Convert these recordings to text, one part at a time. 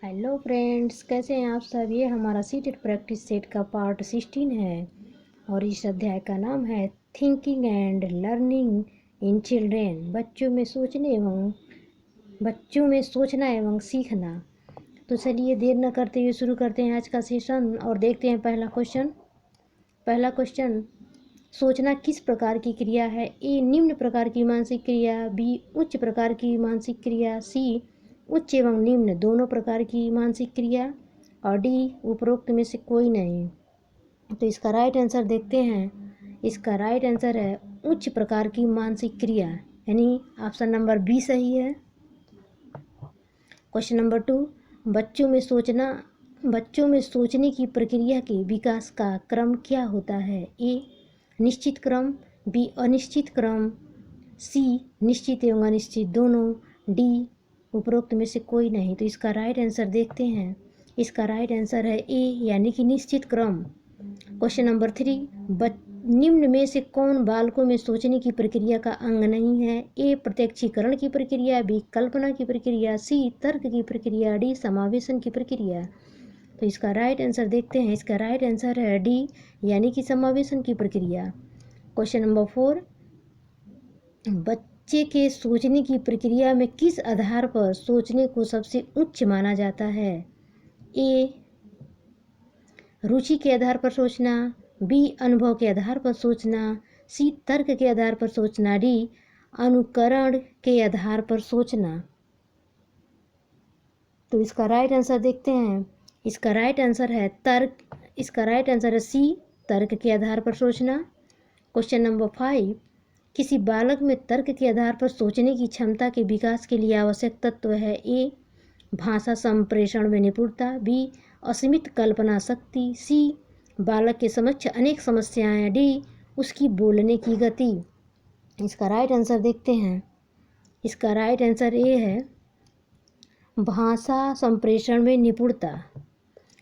Hello friends, कैसे हैं आप सब। ये हमारा सीटेड प्रैक्टिस सेट का पार्ट 16 है और इस अध्याय का नाम है thinking and learning in children. बच्चों में सोचना एवं सीखना। तो चलिए देर न करते हुए शुरू करते हैं आज का सेशन और देखते हैं पहला क्वेश्चन। सोचना किस प्रकार की क्रिया है? ए निम्न प्रकार की मानसिक क्रिया, बी उच्च प्रकार की मानसिक क्रिया, सी उच्च एवं निम्न दोनों प्रकार की मानसिक क्रिया और डी उपरोक्त में से कोई नहीं। तो इसका राइट आंसर देखते हैं। इसका राइट आंसर है उच्च प्रकार की मानसिक क्रिया, यानी ऑप्शन नंबर बी सही है। क्वेश्चन नंबर 2, बच्चों में सोचने की प्रक्रिया के विकास का क्रम क्या होता है? ए निश्चित क्रम, बी अनिश्चित क्रम, सी निश्चित एवं अनिश्चित दोनों, डी उपरोक्त में से कोई नहीं। तो इसका राइट आंसर देखते हैं। इसका राइट आंसर है ए, यानी कि निश्चित क्रम। क्वेश्चन नंबर 3, निम्न में से कौन बालकों में सोचने की प्रक्रिया का अंग नहीं है? ए प्रत्यक्षीकरण की प्रक्रिया, बी कल्पना की प्रक्रिया, सी तर्क की प्रक्रिया, डी समावेशन की प्रक्रिया। तो इसका राइट आंसर देखते हैं। इसका राइट आंसर है डी, यानी कि समावेशन की प्रक्रिया। क्वेश्चन नंबर 4, बच्चे के सोचने की प्रक्रिया में किस आधार पर सोचने को सबसे उच्च माना जाता है? ए रुचि के आधार पर सोचना, बी अनुभव के आधार पर सोचना, सी तर्क के आधार पर सोचना, डी अनुकरण के आधार पर सोचना। तो इसका राइट आंसर देखते हैं। इसका राइट आंसर है तर्क। इसका राइट आंसर है सी, तर्क के आधार पर सोचना। क्वेश्चन नंबर 5, किसी बालक में तर्क के आधार पर सोचने की क्षमता के विकास के लिए आवश्यक तत्व है? ए भाषा संप्रेषण में निपुणता, बी असीमित कल्पना शक्ति, सी बालक के समक्ष अनेक समस्याएं, डी उसकी बोलने की गति। इसका राइट आंसर देखते हैं। इसका राइट आंसर ए है भाषा संप्रेषण में निपुणता।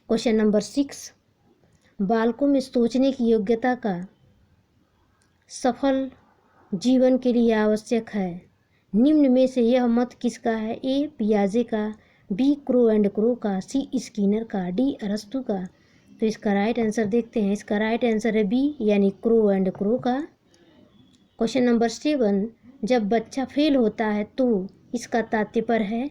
क्वेश्चन नंबर 6, बालकों में सोचने की योग्यता का सफल जीवन के लिए आवश्यक है। निम्न में से यह मत किसका है? ए पियाजे का, बी क्रो एंड क्रो का, सी स्किनर का, डी अरस्तु का। तो इसका राइट आंसर देखते हैं। इसका राइट आंसर है बी, यानी क्रो एंड क्रो का। क्वेश्चन नंबर 7, जब बच्चा फेल होता है तो इसका तात्पर्य है?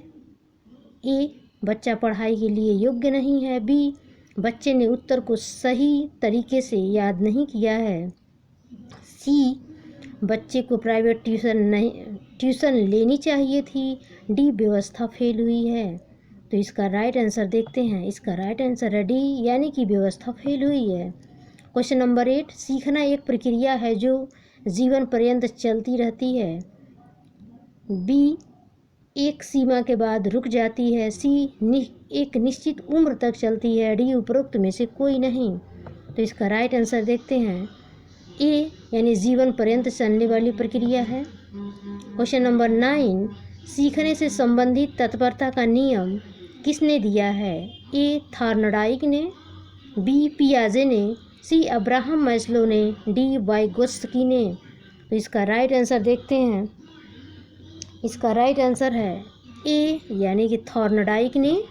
ए बच्चा पढ़ाई के लिए योग्य नहीं है, बी बच्चे ने उत्तर को सही तरीके से याद नहीं किया है, सी बच्चे को प्राइवेट ट्यूशन लेनी चाहिए थी, डी व्यवस्था फेल हुई है। तो इसका राइट आंसर देखते हैं। इसका राइट आंसर है डी, यानी कि व्यवस्था फेल हुई है। क्वेश्चन नंबर 8, सीखना एक प्रक्रिया है जो जीवन पर्यंत चलती रहती है, बी एक सीमा के बाद रुक जाती है, सी एक निश्चित उम्र तक चलती है, डी उपरोक्त में से कोई नहीं। तो इसका राइट आंसर देखते हैं। ए यानी जीवन पर्यंत चलने वाली प्रक्रिया है। क्वेश्चन नंबर 9, सीखने से संबंधित तत्परता का नियम किसने दिया है? ए थॉर्नडाइक ने, बी पियाजे ने, सी अब्राहम मैस्लो ने, डी वाइगोत्स्की ने। तो इसका राइट आंसर देखते हैं। इसका राइट आंसर है ए, यानी कि थॉर्नडाइक ने।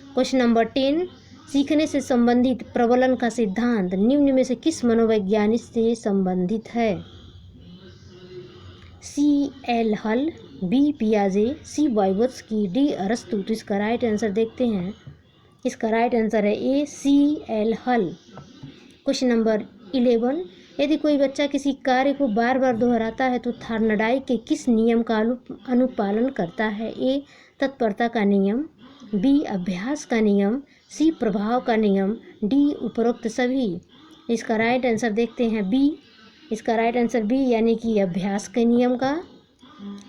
क्वेश्चन नंबर 10, सीखने से संबंधित प्रबलन का सिद्धांत निम्न में से किस मनोवैज्ञानिक से संबंधित है? सी एल हल, बी पियाजे, सी वाइगोत्स्की, डी अरस्तु। तो इसका राइट आंसर देखते हैं। इसका राइट आंसर है ए, सी एल हल। क्वेश्चन नंबर 11, यदि कोई बच्चा किसी कार्य को बार बार दोहराता है तो थॉर्नडाइक के किस नियम का अनुपालन करता है? ए तत्परता का नियम, बी अभ्यास का नियम, सी प्रभाव का नियम, डी उपरोक्त सभी। इसका राइट आंसर देखते हैं बी। इसका राइट आंसर बी, यानी कि अभ्यास के नियम का।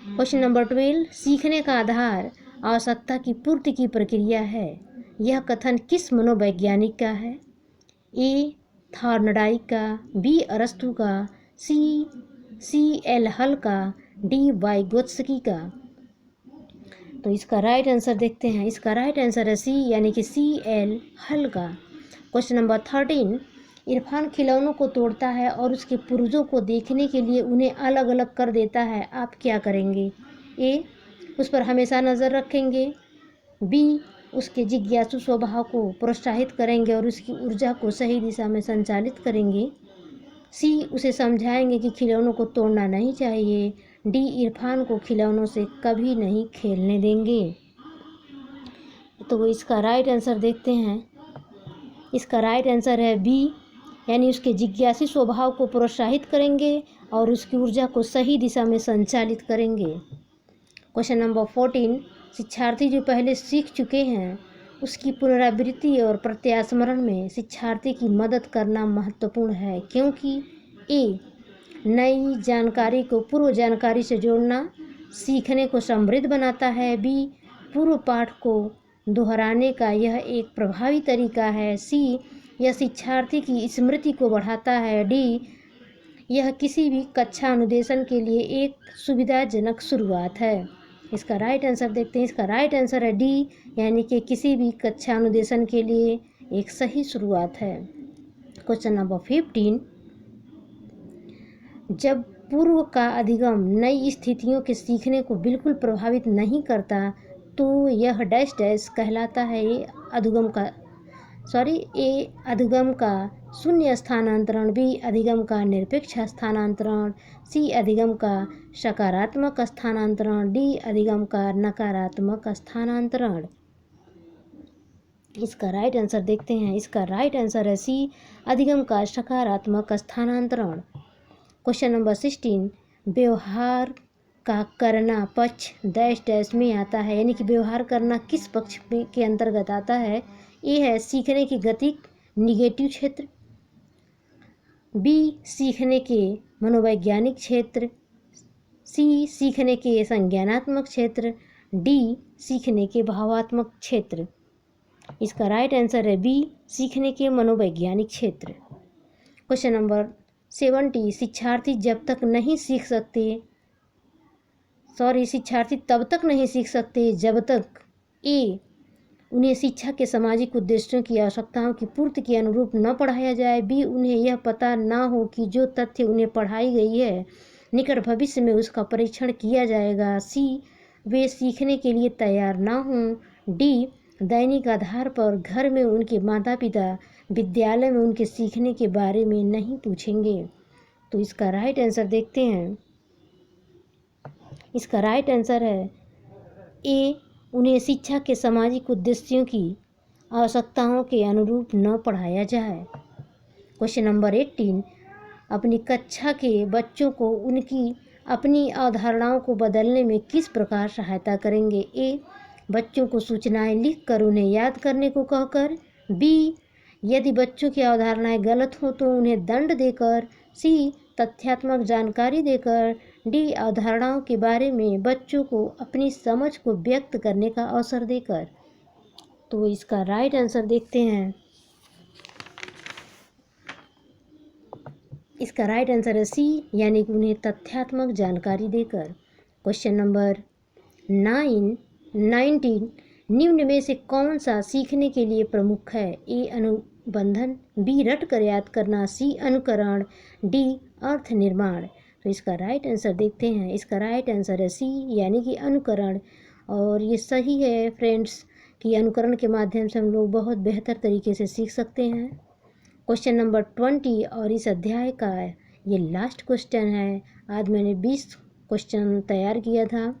क्वेश्चन नंबर 12, सीखने का आधार आवश्यकता की पूर्ति की प्रक्रिया है, यह कथन किस मनोवैज्ञानिक का है? ए थॉर्नडाइक का, बी अरस्तु का, सी एल हल का, डी वाइगोत्स्की का। तो इसका राइट आंसर देखते हैं। इसका राइट आंसर है सी, यानी कि सी एल हल का। क्वेश्चन नंबर 13, इरफान खिलौनों को तोड़ता है और उसके पुर्जों को देखने के लिए उन्हें अलग अलग कर देता है, आप क्या करेंगे? ए उस पर हमेशा नज़र रखेंगे, बी उसके जिज्ञासु स्वभाव को प्रोत्साहित करेंगे और उसकी ऊर्जा को सही दिशा में संचालित करेंगे। सी उसे समझाएंगे कि खिलौनों को तोड़ना नहीं चाहिए। डी इरफान को खिलौनों से कभी नहीं खेलने देंगे। तो इसका राइट आंसर देखते हैं। इसका राइट आंसर है बी, यानी उसके जिज्ञासु स्वभाव को प्रोत्साहित करेंगे और उसकी ऊर्जा को सही दिशा में संचालित करेंगे। क्वेश्चन नंबर 14, शिक्षार्थी जो पहले सीख चुके हैं उसकी पुनरावृत्ति और प्रत्यास्मरण में शिक्षार्थी की मदद करना महत्वपूर्ण है, क्योंकि ए, नई जानकारी को पूर्व जानकारी से जोड़ना सीखने को समृद्ध बनाता है। बी, पूर्व पाठ को दोहराने का यह एक प्रभावी तरीका है। सी, यह शिक्षार्थी की स्मृति को बढ़ाता है। डी, यह किसी भी कक्षा अनुदेशन के लिए एक सुविधाजनक शुरुआत है। इसका राइट आंसर देखते हैं। इसका राइट आंसर है डी, यानी कि किसी भी कक्षा अनुदेशन के लिए एक सही शुरुआत है। क्वेश्चन नंबर 15, जब पूर्व का अधिगम नई स्थितियों के सीखने को बिल्कुल प्रभावित नहीं करता तो यह डैश डैश कहलाता है। ए अधिगम का शून्य स्थानांतरण, बी अधिगम का निरपेक्ष स्थानांतरण, सी अधिगम का सकारात्मक स्थानांतरण, डी अधिगम का नकारात्मक स्थानांतरण। इसका राइट आंसर देखते हैं। इसका राइट आंसर है सी, अधिगम का सकारात्मक स्थानांतरण। क्वेश्चन नंबर 16, व्यवहार का करना पक्ष डैश डैश में आता है, यानी कि व्यवहार करना किस पक्ष के अंतर्गत आता है। ए है सीखने की गति निगेटिव क्षेत्र, बी सीखने के मनोवैज्ञानिक क्षेत्र, सी सीखने के संज्ञानात्मक क्षेत्र, डी सीखने के भावात्मक क्षेत्र। इसका राइट आंसर है बी, सीखने के मनोवैज्ञानिक क्षेत्र। क्वेश्चन नंबर 70, शिक्षार्थी तब तक नहीं सीख सकते जब तक ए, उन्हें शिक्षा के सामाजिक उद्देश्यों की आवश्यकताओं की पूर्ति के अनुरूप न पढ़ाया जाए, बी उन्हें यह पता न हो कि जो तथ्य उन्हें पढ़ाई गई है निकट भविष्य में उसका परीक्षण किया जाएगा, सी वे सीखने के लिए तैयार न हों, डी दैनिक आधार पर घर में उनके माता पिता विद्यालय में उनके सीखने के बारे में नहीं पूछेंगे। तो इसका राइट आंसर देखते हैं। इसका राइट आंसर है ए, उन्हें शिक्षा के सामाजिक उद्देश्यों की आवश्यकताओं के अनुरूप न पढ़ाया जाए। क्वेश्चन नंबर 18, अपनी कक्षा के बच्चों को उनकी अपनी अवधारणाओं को बदलने में किस प्रकार सहायता करेंगे। ए, बच्चों को सूचनाएं लिखकर उन्हें याद करने को कहकर, बी यदि बच्चों की अवधारणाएं गलत हो तो उन्हें दंड देकर, सी तथ्यात्मक जानकारी देकर, डी अवधारणाओं के बारे में बच्चों को अपनी समझ को व्यक्त करने का अवसर देकर। तो इसका राइट आंसर देखते हैं। इसका राइट आंसर है सी, यानी कि उन्हें तथ्यात्मक जानकारी देकर। क्वेश्चन नंबर 19, निम्न में से कौन सा सीखने के लिए प्रमुख है। ए अनुबंधन, बी रट कर याद करना, सी अनुकरण, डी अर्थ निर्माण। तो इसका राइट आंसर देखते हैं। इसका राइट आंसर है सी, यानी कि अनुकरण। और ये सही है फ्रेंड्स कि अनुकरण के माध्यम से हम लोग बहुत बेहतर तरीके से सीख सकते हैं। क्वेश्चन नंबर 20 और इस अध्याय का ये लास्ट क्वेश्चन है। आज मैंने 20 क्वेश्चन तैयार किया था।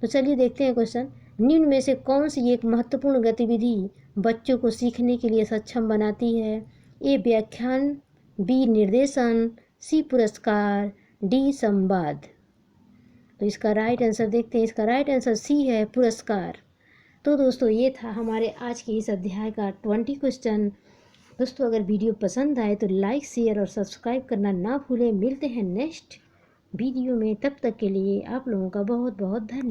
तो चलिए देखते हैं क्वेश्चन। निम्न में से कौन सी एक महत्वपूर्ण गतिविधि बच्चों को सीखने के लिए सक्षम बनाती है। ए व्याख्यान, बी निर्देशन, सी पुरस्कार, डी संवाद। तो इसका राइट आंसर देखते हैं। इसका राइट आंसर सी है, पुरस्कार। तो दोस्तों ये था हमारे आज के इस अध्याय का 20 क्वेश्चन। दोस्तों अगर वीडियो पसंद आए तो लाइक, शेयर और सब्सक्राइब करना ना भूलें। मिलते हैं नेक्स्ट वीडियो में, तब तक के लिए आप लोगों का बहुत बहुत धन्यवाद।